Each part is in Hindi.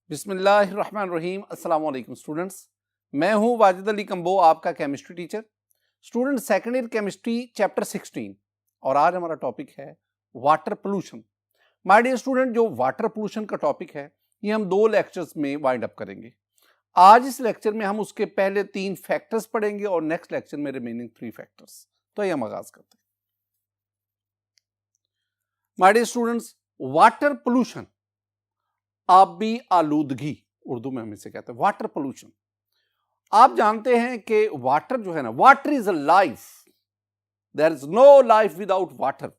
बिस्मिल्लाहिर्रहमानिर्रहीम। अस्सलाम वालेकुम स्टूडेंट्स, मैं हूं वाजिद अली कंबो, आपका chemistry teacher. Student, second year chemistry chapter 16 और आज हमारा टॉपिक है water pollution. My dear student, जो वाटर पोल्यूशन का टॉपिक है ये हम 2 लेक्चर्स में वाइंड अप करेंगे। आज इस लेक्चर में हम उसके पहले 3 फैक्टर्स पढ़ेंगे और नेक्स्ट लेक्चर में रिमेनिंग 3 फैक्टर्स। तो ये हम आगाज करते हैं। My dear students, water pollution, आबी आलूदगी, उर्दू में हम इसे कहते हैं वाटर पोल्यूशन। आप जानते हैं कि वाटर जो है ना, water is a life, there is no life without water.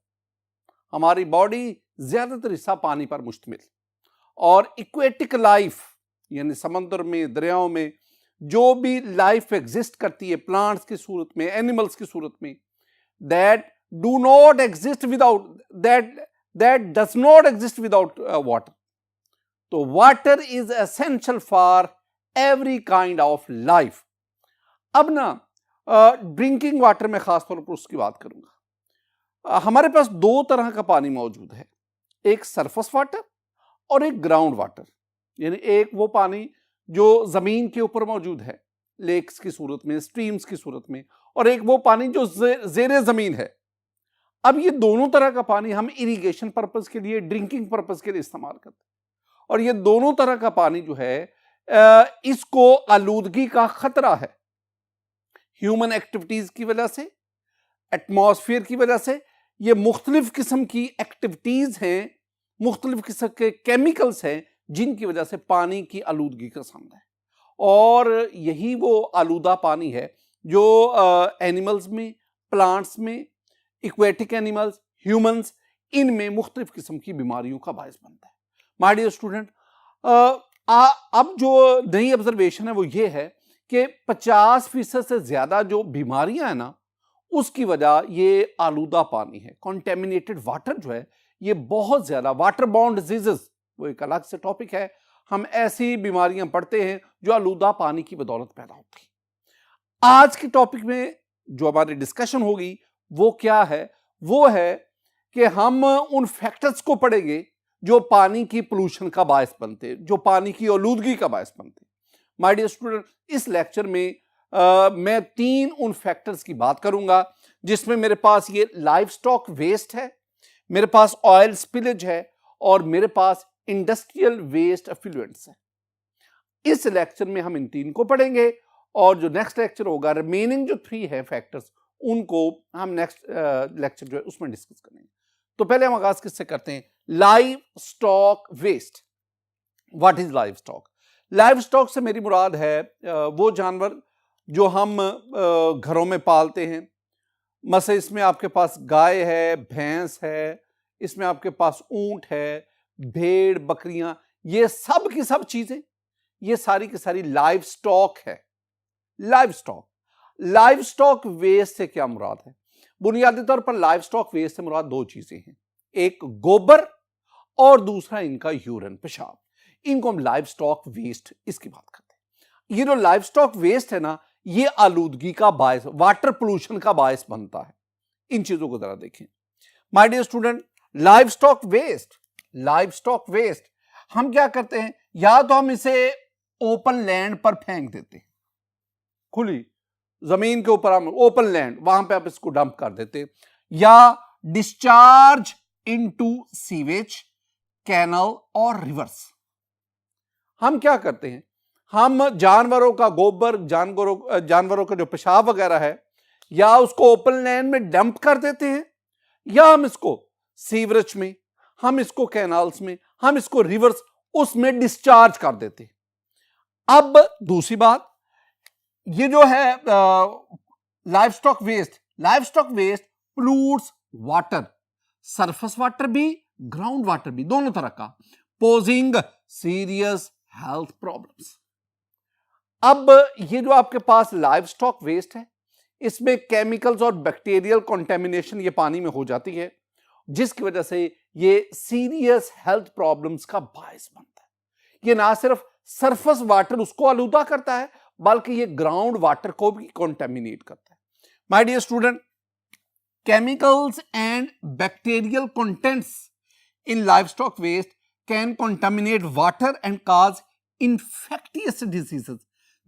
हमारी बॉडी ज्यादातर हिस्सा पानी पर मुश्तमिल, और इक्वेटिक लाइफ यानी समंदर में, दरियाओं में जो भी लाइफ एग्जिस्ट करती है, प्लांट्स की सूरत में, एनिमल्स की सूरत में, that do not exist without that does not exist without water. तो water is essential for every kind of life. अब ना ड्रिंकिंग वाटर में खासतौर पर उसकी बात करूंगा। हमारे पास 2 तरह का पानी मौजूद है, एक सरफेस वाटर और एक ग्राउंड वाटर। यानी एक वो पानी जो जमीन के ऊपर मौजूद है, लेक्स की सूरत में, स्ट्रीम्स की सूरत में, और एक वो पानी जो जेरे जमीन है। अब ये दोनों तरह का पानी हम इरिगेशन पर्पस के लिए, ड्रिंकिंग पर्पस के लिए इस्तेमाल करते हैं, और ये दोनों तरह का पानी जो है इसको आलूदगी का खतरा है ह्यूमन एक्टिविटीज की वजह से, एटमॉस्फेयर की वजह से। ये मुख्तलिफ किस्म की एक्टिविटीज हैं, मुख्तलिफ किस्म के केमिकल्स हैं जिनकी वजह से पानी की आलूदगी का सामना है। और यही वो आलूदा पानी है जो एनिमल्स में, प्लांट्स में, इक्वेटिक एनिमल्स, ह्यूमंस, इनमें मुख्तलिफ किस्म की बीमारियों का बायस बनता है। माय डियर स्टूडेंट, अब जो नई ऑब्जर्वेशन है वो ये है कि 50% से ज्यादा जो बीमारियां हैं ना, उसकी वजह ये आलूदा पानी है। कॉन्टेमिनेटेड वाटर जो है ये बहुत ज्यादा, वाटर बॉर्न डिजीजेस वो एक अलग से टॉपिक है। हम ऐसी बीमारियां पढ़ते हैं जो आलूदा पानी की बदौलत पैदा होती है। आज के टॉपिक में जो हमारी डिस्कशन होगी वो क्या है, वो है कि हम उन फैक्टर्स को पढ़ेंगे जो पानी की पोल्यूशन का बायस बनते हैं, जो पानी की आलूदगी का बायस बनते हैं। माय डियर स्टूडेंट, इस लेक्चर में मैं 3 उन फैक्टर्स की बात करूंगा जिसमें मेरे पास ये लाइव स्टॉक वेस्ट है, मेरे पास ऑयल स्पिलेज है, और मेरे पास इंडस्ट्रियल वेस्ट एफ्लुएंट्स है। इस लेक्चर में हम इन 3 को पढ़ेंगे, और जो नेक्स्ट लेक्चर होगा रिमेनिंग जो 3 है फैक्टर्स, उनको हम नेक्स्ट लेक्चर जो है उसमें डिस्कस करेंगे। तो पहले हम आगाज किससे करते हैं? Livestock waste. What is livestock? Livestock से मेरी मुराद है वो जानवर जो हम घरों में पालते हैं। मसले इसमें आपके पास गाय है, भैंस है, इसमें आपके पास ऊंट है, भेड़, बकरियां, ये सब की सब चीजें, ये सारी की सारी लाइव स्टॉक है। Livestock, livestock waste से क्या मुराद है? बुनियादी तौर पर लाइव स्टॉक वेस्ट से मुराद 2 चीजें हैं, एक गोबर और दूसरा इनका यूरिन, पेशाब। इनको हम लाइव स्टॉक वेस्ट इसकी बात करते हैं। ये जो लाइव स्टॉक वेस्ट है ना, ये आलूदगी का बायस, वाटर पोल्यूशन का बायस बनता है। इन चीजों को जरा देखें my dear student. Livestock waste, livestock waste हम क्या करते हैं? या तो हम इसे ओपन लैंड पर फेंक देते हैं, खुली जमीन के ऊपर, हम ओपन लैंड, वहां पे आप इसको डंप कर देते, या डिस्चार्ज इनटू सीवेज, कैनल और रिवर्स। हम क्या करते हैं? हम जानवरों का गोबर, जानवरों का जो पेशाब वगैरह है, या उसको ओपन लैंड में डंप कर देते हैं, या हम इसको सीवरेज में, हम इसको कैनाल्स में, हम इसको रिवर्स उसमें डिस्चार्ज कर देते हैं। अब दूसरी बात, ये जो है livestock waste, livestock waste pollutes water, surface water भी, ग्राउंड वाटर भी, दोनों तरह का, पोजिंग सीरियस हेल्थ प्रॉब्लम्स। अब ये जो आपके पास लाइव स्टॉक वेस्ट है, इसमें केमिकल्स और बैक्टीरियल कंटेमिनेशन ये पानी में हो जाती है, जिसकी वजह से ये सीरियस हेल्थ प्रॉब्लम्स का बायस बनता है। ये ना सिर्फ सरफेस वाटर उसको आलूदा करता है, बल्कि ये ग्राउंड वाटर को भी कंटेमिनेट करता है। My dear student, chemicals and bacterial contents in livestock waste can contaminate water and cause infectious diseases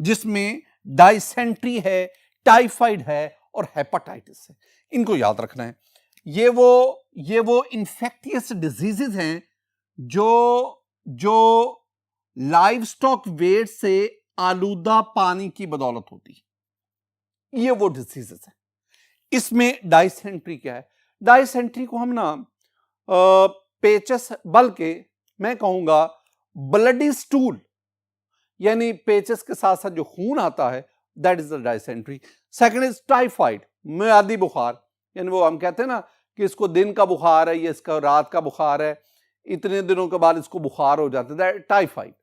जिसमें डायसेंट्री है, टाइफाइड है और हेपेटाइटिस है। इनको याद रखना है। ये वो इन्फेक्टियस डिजीजेस हैं जो लाइव स्टॉक वेस्ट से आलूदा पानी की बदौलत होती है। ये वो डिजीजेस है। इसमें डायसेंट्री क्या है? डायसेंट्री को हम ना पेचस, बल्कि मैं कहूंगा ब्लडी स्टूल, यानी पेचस के साथ साथ जो खून आता है, that is the dysentery. Second is typhoid, मियादी बुखार, यानी वो हम कहते हैं ना कि इसको दिन का बुखार है, ये इसका रात का बुखार है, इतने दिनों के बाद इसको बुखार हो जाता है, that typhoid.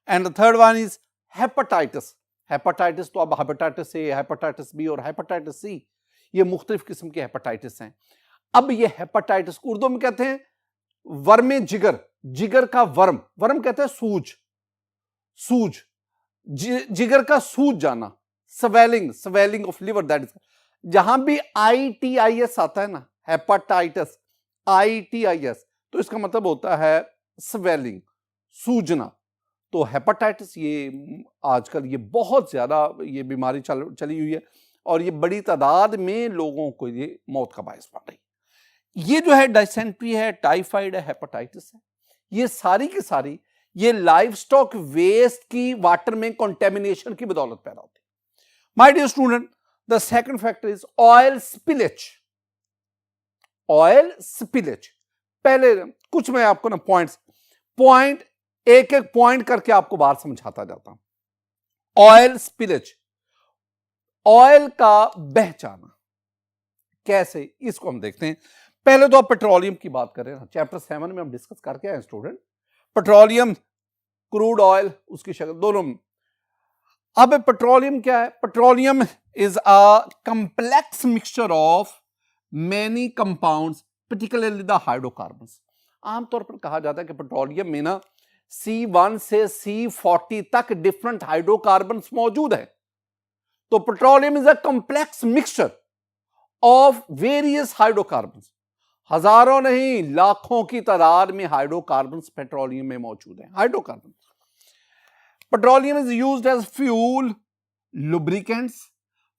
And the third one is hepatitis. Hepatitis तो अब हेपेटाइटिस ए, हेपेटाइटिस बी और हेपेटाइटिस सी, ये मुख्तलिफ किस्म के हेपेटाइटिस हैं। अब ये हेपेटाइटिस उर्दू में कहते हैं वर्मे जिगर, जिगर का वर्म, वर्म कहते हैं सूज, जिगर का सूज जाना, swelling of liver, that is. जहां भी ITIS आता है ना, हेपेटाइटिस, ITIS, तो इसका मतलब होता है स्वेलिंग, सूजना। तो हेपेटाइटिस ये आजकल ये बहुत ज्यादा ये बीमारी चली हुई है और ये बड़ी तादाद में लोगों को ये मौत का बायस बन रही है। ये जो है डायसेंट्री है, टाइफाइड है, हेपेटाइटिस है, ये सारी की सारी ये लाइव स्टॉक वेस्ट की वाटर में कंटेमिनेशन की बदौलत पैदा होती है। My dear student, the second factor is oil spillage. Oil spillage, पहले कुछ मैं आपको ना पॉइंट एक एक पॉइंट करके आपको बात समझाता जाता हूं। ऑयल स्पिलेज, ऑयल का बह जाना कैसे, इसको हम देखते हैं। पहले तो आप पेट्रोलियम की बात करें ना, चैप्टर 7 में हम डिस्कस करके आए स्टूडेंट, पेट्रोलियम, क्रूड ऑयल, उसकी शक्ल दोनों। अब पेट्रोलियम क्या है? Petroleum is a complex mixture of many compounds, particularly the hydrocarbons. आमतौर पर कहा जाता है कि पेट्रोलियम में ना C1 से C40 तक डिफरेंट हाइड्रोकार्बन्स मौजूद है। तो petroleum is a complex mixture of various hydrocarbons. हजारों नहीं, लाखों की तादाद में हाइड्रोकार्बन्स पेट्रोलियम में मौजूद हैं। Hydrocarbon, petroleum is used as fuel, lubricants,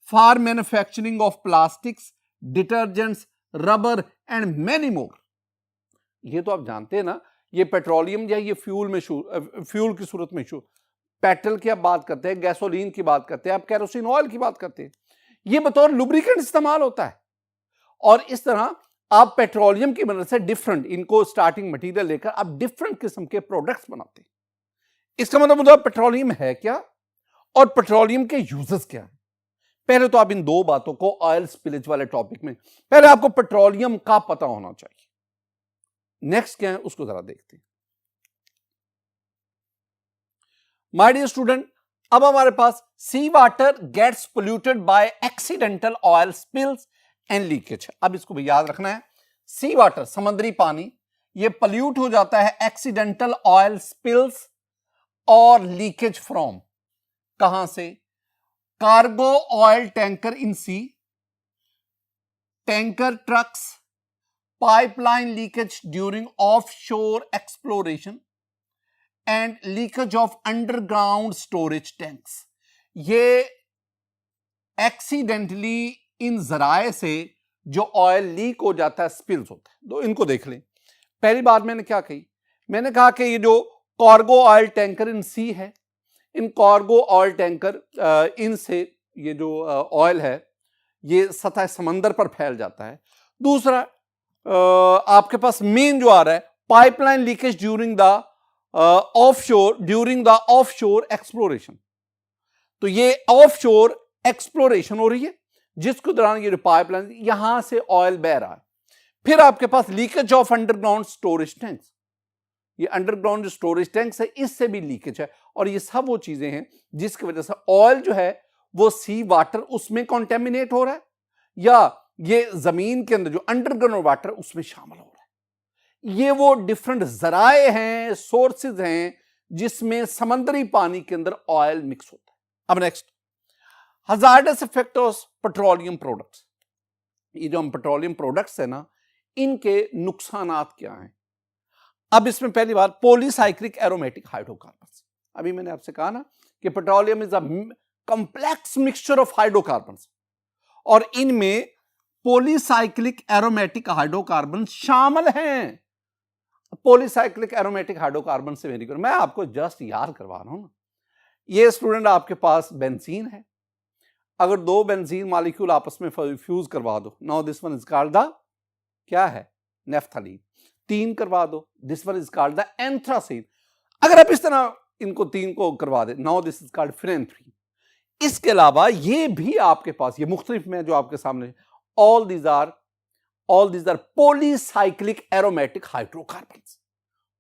for manufacturing of plastics, detergents, rubber and many more. ये तो आप जानते हैं ना, ये पेट्रोलियम जो है ये फ्यूल की सूरत में पेट्रोल की आप बात करते हैं, गैसोलीन की बात करते हैं, आप केरोसिन ऑयल की बात करते हैं, ये बतौर लुब्रिकेंट इस्तेमाल होता है। और इस तरह आप पेट्रोलियम की मदद से डिफरेंट, इनको स्टार्टिंग मटेरियल लेकर आप डिफरेंट किस्म के प्रोडक्ट्स बनाते हैं। इसका मतलब पेट्रोलियम है क्या और पेट्रोलियम के यूजेस क्या है। पहले तो आप इन दो बातों को ऑयल स्पिलेज वाले टॉपिक में, पहले आपको पेट्रोलियम का पता होना चाहिए। नेक्स्ट क्या है उसको जरा देखते हैं। माय डियर स्टूडेंट, अब हमारे पास sea water gets polluted by accidental oil spills and leakage. अब इसको भी याद रखना है, सी वाटर, समुद्री पानी, ये पोल्यूट हो जाता है एक्सीडेंटल ऑयल स्पिल्स और लीकेज फ्रॉम, कहां से? Cargo oil tanker in sea, tanker trucks, pipeline leakage during offshore exploration and leakage of underground storage tanks. ये एक्सीडेंटली इन जराए से जो ऑयल लीक हो जाता है, स्पिल्स होता है। तो इनको देख लें। पहली बात मैंने क्या कही? मैंने कहा कि ये जो कार्गो ऑयल टैंकर इन सी है, इन कार्गो ऑयल टैंकर इनसे ये जो ऑयल है ये सतह समंदर पर फैल जाता है। दूसरा आपके पास मेन जो आ रहा है, pipeline leakage during the offshore exploration. तो ये ऑफशोर एक्सप्लोरेशन हो रही है जिसके दौरान ये पाइपलाइन, यहां से ऑयल बह रहा है। फिर आपके पास leakage of underground storage tanks, ये अंडरग्राउंड स्टोरेज टैंक्स है, इससे भी लीकेज है। और ये सब वो चीजें हैं जिसकी वजह से ऑयल जो है वो सी वाटर उसमें कॉन्टेमिनेट हो रहा है, या ये जमीन के अंदर जो अंडरग्राउंड वाटर उसमें शामिल हो रहा है। ये वो डिफरेंट जराए हैं, सोर्सेज हैं जिसमें समंदरी पानी के अंदर ऑयल मिक्स होता है। अब next, hazardous effect of petroleum products. ये जो हम पेट्रोलियम प्रोडक्ट्स है ना, इनके नुकसानात क्या हैं? अब इसमें पहली बात, पॉलीसाइक्लिक एरोमेटिक हाइड्रोकार्बन्स। अभी मैंने आपसे कहा ना कि petroleum is a complex mixture of hydrocarbons, और इनमें पॉलीसाइक्लिक एरोमेटिक हाइड्रोकार्बन शामिल हैं। पॉलीसाइक्लिक एरोमेटिक हाइड्रोकार्बन से वेरी गुड, मैं आपको जस्ट याद करवा रहा हूं ना। ये स्टूडेंट आपके पास बेंजीन है, अगर दो बेंजीन मॉलिक्यूल आपस में फ्यूज करवा दो, now this one is called the क्या है, नेफ्थलीन। तीन करवा दो, this one is called the anthracene. अगर आप इस तरह इनको तीन को करवा दे, now this is called phenanthrene. इसके अलावा ये भी आपके पास, ये मुख्तलिफ में जो आपके सामने, all these are polycyclic aromatic hydrocarbons.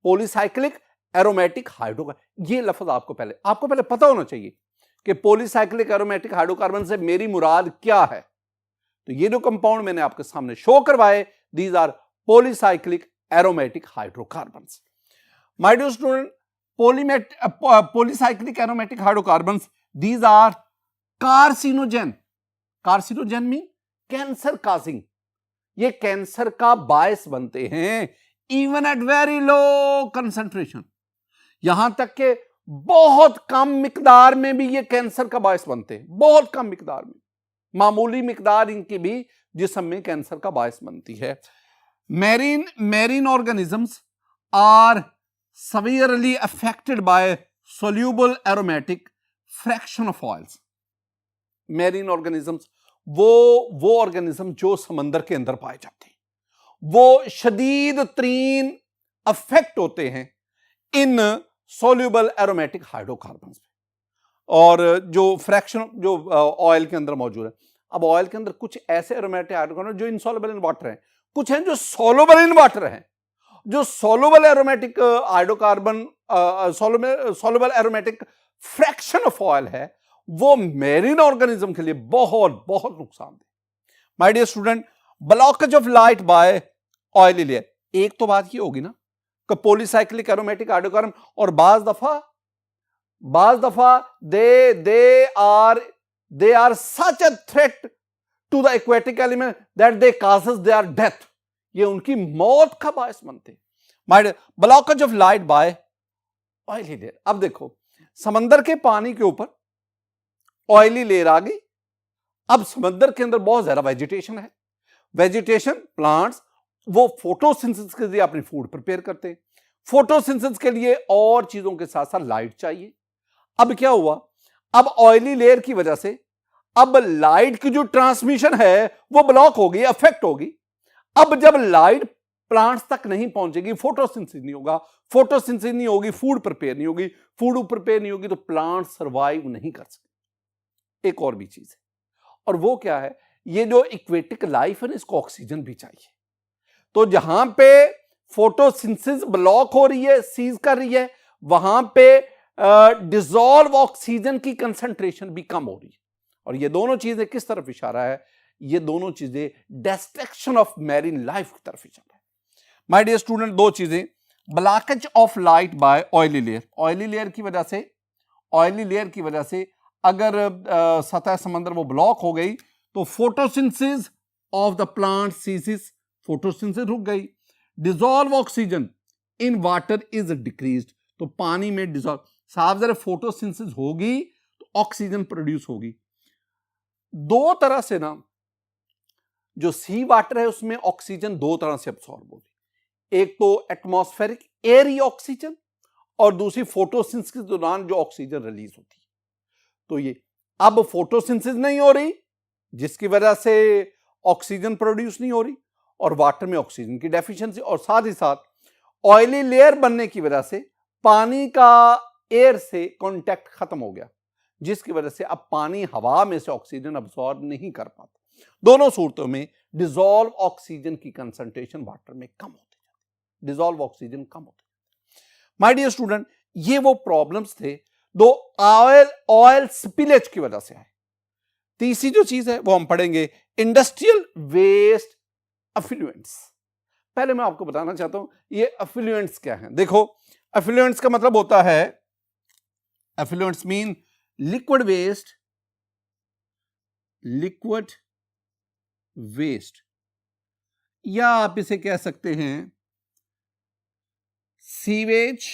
Polycyclic aromatic hydrocarbon, ये लफ्ज आपको पहले पता होना चाहिए कि पॉलीसाइक्लिक एरोमेटिक हाइड्रोकार्बन से मेरी मुराद क्या है। तो ये जो कंपाउंड मैंने आपके सामने शो करवाए, these are polycyclic aromatic hydrocarbons. My dear student, polycyclic aromatic hydrocarbons, these are carcinogen. Carcinogen mean cancer causing, ये कैंसर का बायस बनते हैं even at very low concentration. यहां तक के बहुत कम मिकदार में भी ये कैंसर का बायस बनते हैं, बहुत कम मिकदार में, मामूली मिकदार इनकी भी जिस्म में कैंसर का बायस बनती है। Marine organisms are severely affected by soluble aromatic fraction of oils. Marine organisms, वो ऑर्गेनिज्म जो समंदर के अंदर पाए जाते हैं, वो शदीद तरीन अफेक्ट होते हैं इन सोल्यूबल एरोमेटिक हाइड्रोकार्बन्स पे, और जो फ्रैक्शन जो ऑयल के अंदर मौजूद है। अब ऑयल के अंदर कुछ ऐसे एरोमेटिक हाइड्रोकार्बन जो इनसॉल्युबल इन वाटर हैं, कुछ हैं जो सॉल्युबल इन वाटर हैं। जो soluble aromatic hydrocarbon, soluble aromatic fraction of oil है, वो मेरीन ऑर्गेनिज्म के लिए बहुत बहुत नुकसानदेह। My dear student, blockage of light by oily layer, एक तो बात ये होगी ना कि पॉलीसाइक्लिक एरोमेटिक हाइड्रोकार्बन, और बाज दफा they are such a threat to the aquatic element that they causes their death, ये उनकी मौत का बायस बनते। My dear, blockage of light by oily layer. अब देखो, समंदर के पानी के ऊपर ऑयली लेयर आ गई। अब समंदर के अंदर बहुत ज्यादा वेजिटेशन है, वेजिटेशन प्लांट्स वो फोटोसिंथेसिस के लिए अपनी फूड प्रिपेयर करते हैं। फोटोसिंथेसिस के लिए और चीजों के साथ साथ लाइट चाहिए। अब क्या हुआ, अब ऑयली लेयर की वजह से अब लाइट की जो ट्रांसमिशन है वो ब्लॉक होगी, अफेक्ट होगी। अब जब लाइट प्लांट्स तक नहीं पहुंचेगी, फोटोसिंथेसिस नहीं होगा, फोटोसिंथेसिस नहीं होगी, फूड प्रिपेयर नहीं होगी, फूड प्रिपेयर नहीं होगी तो प्लांट सर्वाइव नहीं कर सकते। एक और भी चीज है, और वो क्या है, ये जो इक्वेटिक लाइफ है ना, इसको ऑक्सीजन भी चाहिए। तो जहां पे फोटोसिंथेसिस ब्लॉक हो रही है, सीज कर रही है, वहां पे डिसॉल्व ऑक्सीजन की कंसंट्रेशन भी कम हो रही है। और ये दोनों चीजें किस तरफ इशारा है, ये दोनों चीजें डिस्ट्रक्शन ऑफ मैरीन लाइफ की तरफ इशारा है। माय डियर स्टूडेंट, दो चीजें, blockage of light by oily layer, oily layer की वजह से अगर सतह समंदर वो ब्लॉक हो गई तो photosynthesis of the plant ceases, photosynthesis रुक गई। Dissolve oxygen in water is decreased, तो पानी में डिसॉल्व, साहब जरा फोटोसिंथेसिस होगी तो ऑक्सीजन प्रोड्यूस होगी। दो तरह से ना, जो सी वाटर है उसमें ऑक्सीजन दो तरह से अब्सॉर्ब होगी, एक तो एटमॉस्फेरिक एयरी ऑक्सीजन, और दूसरी फोटोसिंथेसिस के दौरान जो ऑक्सीजन रिलीज होती है। तो ये अब फोटोसिंथेसिस नहीं हो रही, जिसकी वजह से ऑक्सीजन प्रोड्यूस नहीं हो रही, और वाटर में ऑक्सीजन की डेफिशिएंसी, और साथ ही साथ ऑयली लेयर बनने की वजह से पानी का एयर से कांटेक्ट खत्म हो गया, जिसकी वजह से अब पानी हवा में से ऑक्सीजन अब्सॉर्ब नहीं कर पाता। दोनों सूरतों में डिसॉल्व ऑक्सीजन की कंसंट्रेशन वाटर में कम होती जाती, डिसॉल्व ऑक्सीजन कम होती जाती। माय डियर स्टूडेंट, ये वो प्रॉब्लम्स थे दो ऑयल स्पिलेज की वजह से आए। तीसरी जो चीज है वो हम पढ़ेंगे, इंडस्ट्रियल वेस्ट एफ्लुएंट्स। पहले मैं आपको बताना चाहता हूं ये एफ्लुएंट्स क्या हैं। देखो, एफ्लुएंट्स का मतलब होता है, एफ्लुएंट्स मीन लिक्विड वेस्ट, या आप इसे कह सकते हैं सीवेज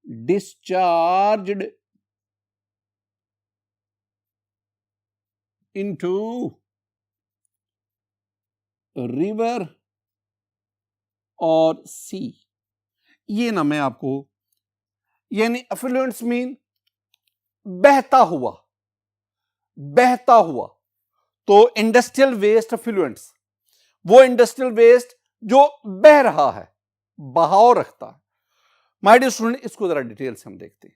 discharged into river और sea। ये ना मैं आपको, यानी एफ्लुएंट्स मीन बहता हुआ, बहता हुआ। तो इंडस्ट्रियल वेस्ट एफ्लुएंट्स, वो इंडस्ट्रियल वेस्ट जो बह रहा है, बहाव रखता है। माय डियर स्टूडेंट, इसको जरा डिटेल से हम देखते हैं।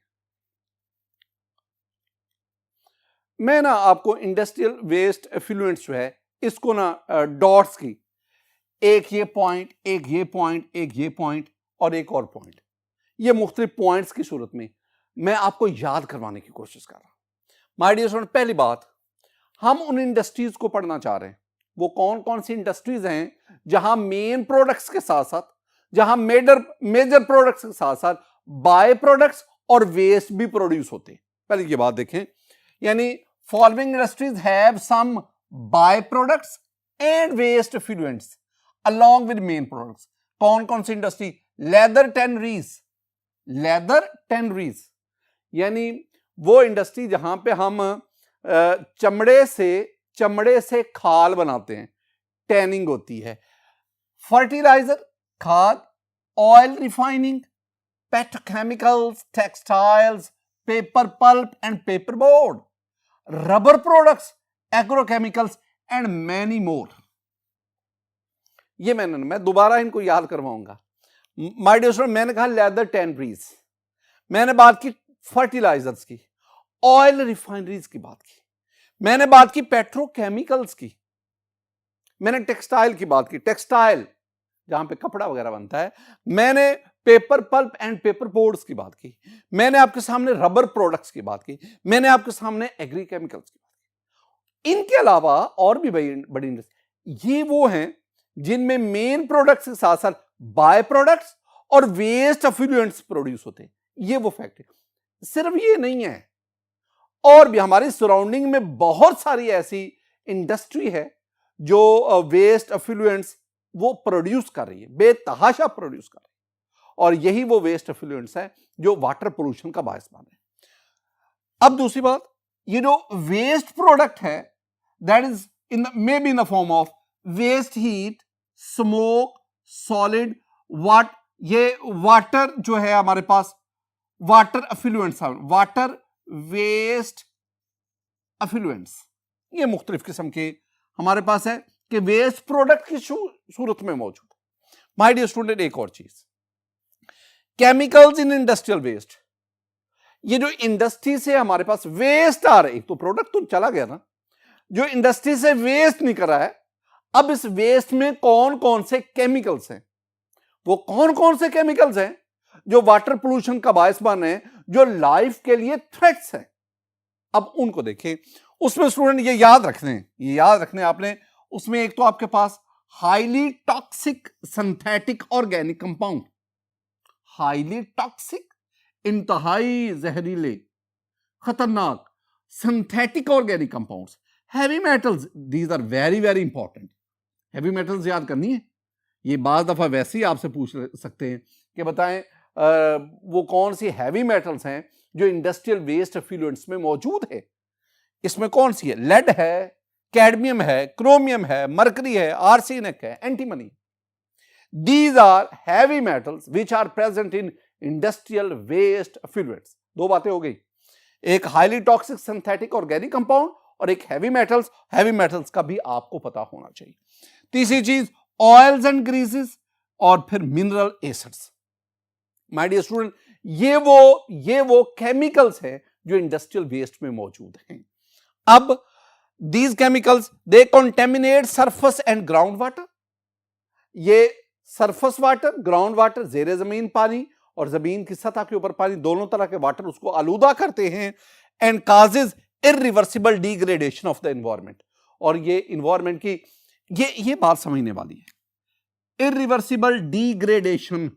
मैं ना आपको इंडस्ट्रियल वेस्ट एफ्लुएंट्स जो है इसको ना डॉट्स की, एक ये पॉइंट, एक ये पॉइंट, एक ये पॉइंट और एक और पॉइंट, ये मुख्तलिफ पॉइंट्स की सूरत में मैं आपको याद करवाने की कोशिश कर रहा हूं। माय डियर स्टूडेंट, पहली बात, हम उन इंडस्ट्रीज को पढ़ना चाह रहे हैं, वो कौन कौन सी इंडस्ट्रीज हैं जहां मेन प्रोडक्ट्स के साथ साथ, जहां मेजर प्रोडक्ट्स के साथ साथ बाय प्रोडक्ट्स और वेस्ट भी प्रोड्यूस होते हैं। पहले ये बात देखें, यानी following industries have some by products and waste effluents along with main products। कौन कौन सी industry? Leather tanneries, leather tanneries यानी वो इंडस्ट्री जहां पे हम चमड़े से खाल बनाते हैं, टैनिंग होती है। फर्टिलाइजर, खाद, oil refining, petrochemicals, textiles, paper pulp and paper board, rubber products, agrochemicals and many more. ये मैं दोबारा इनको याद करवाऊंगा। माय डियर स्टूडेंट, मैंने कहा लेदर टैनरीज, मैंने बात की फर्टिलाइजर्स की, ऑयल रिफाइनरीज की बात की, मैंने बात की पेट्रोकेमिकल्स की, मैंने टेक्सटाइल की बात की, टेक्सटाइल जहां पे कपड़ा वगैरह बनता है, मैंने paper pulp and paper boards की बात की, मैंने आपके सामने रबर प्रोडक्ट्स की बात की, मैंने आपके सामने एग्री केमिकल्स की बात की। इनके अलावा और भी बड़ी इंडस्ट्री, ये वो हैं जिनमें मेन प्रोडक्ट्स के साथ साथ बाय प्रोडक्ट्स और वेस्ट एफ्लुएंट्स प्रोड्यूस होते हैं। ये वो फैक्ट है। सिर्फ ये नहीं है, और भी हमारी सराउंडिंग में बहुत सारी ऐसी इंडस्ट्री है जो वेस्ट एफ्लुएंट्स वो प्रोड्यूस कर रही है, बेतहाशा प्रोड्यूस कर रही है, और यही वो वेस्ट एफ्लुएंट्स है जो वाटर पोल्यूशन का बायस बन है। अब दूसरी बात, ये जो वेस्ट प्रोडक्ट है that is in may be in the form of waste heat, smoke, solid, ये वाटर जो है हमारे पास, water effluents, water waste effluents, ये मुख्तलिफ किस्म के हमारे पास है कि वेस्ट प्रोडक्ट की सूरत में मौजूद। माय डियर स्टूडेंट, एक और चीज, केमिकल्स इन इंडस्ट्रियल वेस्ट। ये जो इंडस्ट्री से हमारे पास वेस्ट आ रहा है, एक तो प्रोडक्ट तो चला गया ना, जो इंडस्ट्री से वेस्ट निकल रहा है, अब इस वेस्ट में कौन कौन से केमिकल्स हैं, वो कौन कौन से केमिकल्स हैं जो वाटर पोल्यूशन का बायस बन रहे हैं, जो लाइफ के लिए थ्रेट्स हैं। अब उनको देखें। उसमें स्टूडेंट ये याद रखने आपने, उसमें एक तो आपके पास highly toxic synthetic organic compound, highly toxic, इंतहाई जहरीले, खतरनाक synthetic organic compounds, heavy metals, these are very very important. Heavy metals याद करनी है, ये बाज़ दफा वैसे ही आपसे पूछ सकते हैं कि बताएं वो कौन सी हैवी मेटल्स हैं जो इंडस्ट्रियल वेस्ट एफ्लुएंट्स में मौजूद है। इसमें कौन सी है? लेड है, कैडमियम है, क्रोमियम है, मरकरी है, आर्सेनिक है, antimony. These are heavy metals which are present in industrial waste effluents. दो बातें हो गई, एक highly toxic synthetic organic compound और एक हैवी मेटल्स। हैवी मेटल्स का भी आपको पता होना चाहिए। तीसरी चीज ऑयल्स एंड ग्रीसेस और फिर mineral acids. My dear student, ये वो केमिकल्स हैं जो इंडस्ट्रियल वेस्ट में मौजूद हैं। अब these chemicals they contaminate surface and ground water. ये सरफेस वाटर, ग्राउंड वाटर, जेरे जमीन पानी और जमीन की सतह के ऊपर पानी, दोनों तरह के वाटर उसको आलूदा करते हैं and causes irreversible degradation of the environment. और ये इन्वायरमेंट की ये बात समझने वाली है, irreversible degradation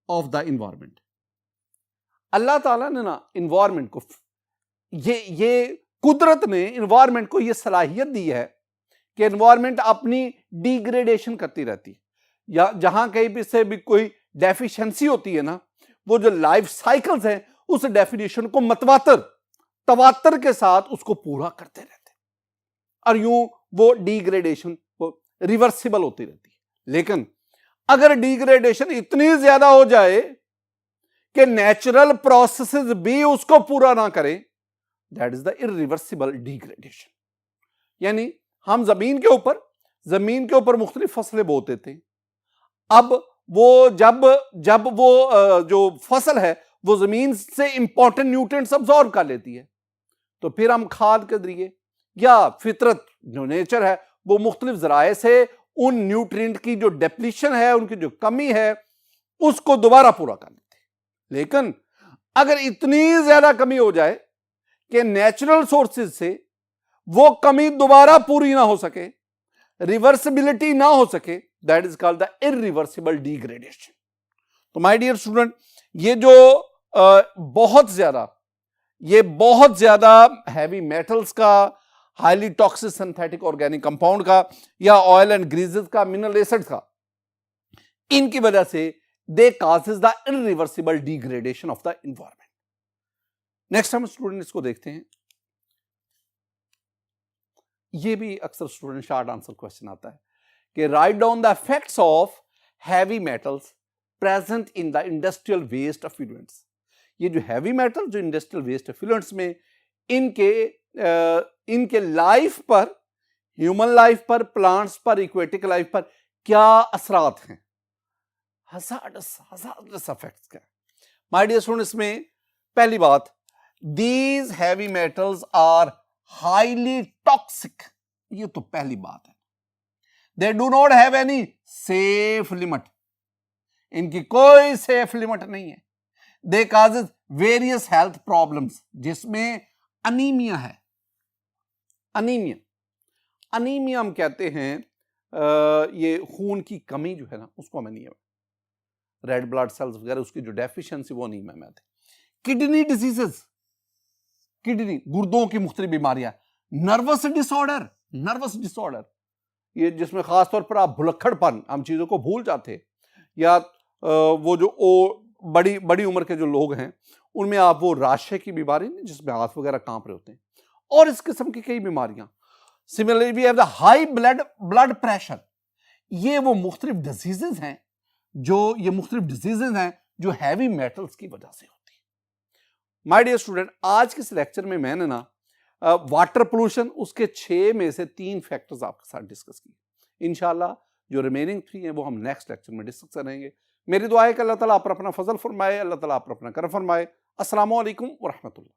of the environment. अल्लाह ताला ने ना एनवायरमेंट को, ये कुदरत ने एनवायरमेंट को ये सलाहियत दी है कि एनवायरमेंट अपनी डिग्रेडेशन करती रहती है, या जहां कहीं भी से भी कोई डेफिशिएंसी होती है ना, वो जो लाइफ साइकिल्स हैं उस डेफिनेशन को तवातर के साथ उसको पूरा करते रहते हैं, और यूं वो डिग्रेडेशन वो रिवर्सिबल होती रहती है। लेकिन अगर डिग्रेडेशन इतनी ज्यादा हो जाए कि नेचुरल प्रोसेसेस भी उसको पूरा ना करें, that is the irreversible degradation. यानी हम जमीन के ऊपर मुख्तलिफ फसलें बोते थे, अब वो जब वो जो फसल है वो जमीन से इंपॉर्टेंट न्यूट्रिएंट्स अब्सॉर्ब कर लेती है, तो फिर हम खाद के जरिए या फितरत जो नेचर है वो मुख्तलिफ जराए से उन न्यूट्रिएंट की जो डिप्लीशन है, उनकी जो कमी है, उसको दोबारा पूरा कर लेते हैं। लेकिन अगर इतनी ज्यादा कमी हो जाए कि नेचुरल सोर्सेज से वो कमी दोबारा पूरी ना हो सके, रिवर्सिबिलिटी ना हो सके, that is called the irreversible degradation. तो माय डियर स्टूडेंट, ये जो बहुत ज्यादा हैवी मेटल्स का, highly toxic synthetic organic compound का, या ऑयल एंड ग्रीजेस का, मिनरल एसिड्स का, इनकी वजह से they causes the irreversible degradation of the environment. Next हम स्टूडेंट इसको देखते हैं। ये भी अक्सर स्टूडेंट शॉर्ट आंसर क्वेश्चन आता है कि write down the effects of heavy metals present in the industrial waste effluents. ये जो हैवी मेटल जो इंडस्ट्रियल वेस्ट एफ्लुएंट्स में इनके लाइफ पर, ह्यूमन लाइफ पर, प्लांट्स पर, इक्वेटिक लाइफ पर क्या असरात हैं, हजारस इफेक्ट्स क्या। माय डियर स्टूडेंट, इसमें पहली बात, these heavy metals are highly toxic. ये तो पहली बात है। They do not have any safe limit, इनकी कोई सेफ लिमिट नहीं है। दे कॉजेज वेरियस हेल्थ प्रॉब्लम्स, जिसमें अनीमिया है। अनीमिया हम कहते हैं ये खून की कमी जो है ना, उसको हम अनीमिया, रेड ब्लड सेल्स वगैरह उसकी जो डेफिशिएंसी वो अनीमिया में आती है। किडनी डिजीजेस, किडनी गुर्दों की मुख्तलिफ बीमारियां, नर्वस डिसऑर्डर, ये जिसमें खासतौर पर आप भुलक्कड़पन, हम चीजों को भूल जाते, या वो जो बड़ी उम्र के जो लोग हैं उनमें आप वो राशे की बीमारी जिसमें हाथ वगैरह कांप रहे होते हैं, और इस किस्म की कई बीमारियां। Similarly we have the high blood pressure. ये वो मुख्तलिफ डिजीजेस हैं जो हैवी मेटल्स की वजह से होती है। माय डियर स्टूडेंट, आज के इस लेक्चर में मैंने ना वाटर पोल्यूशन, उसके 6 में से 3 फैक्टर्स आपके साथ डिस्कस किए। इंशाल्लाह जो रिमेनिंग 3 हैं वो हम नेक्स्ट लेक्चर में डिस्कस करेंगे। मेरी दुआ है कि अल्लाह ताला आप पर अपना फजल फरमाए, अल्लाह ताला आप पर अपना करम फरमाए। अस्सलामु अलैकुम व रहमतुल्लाह।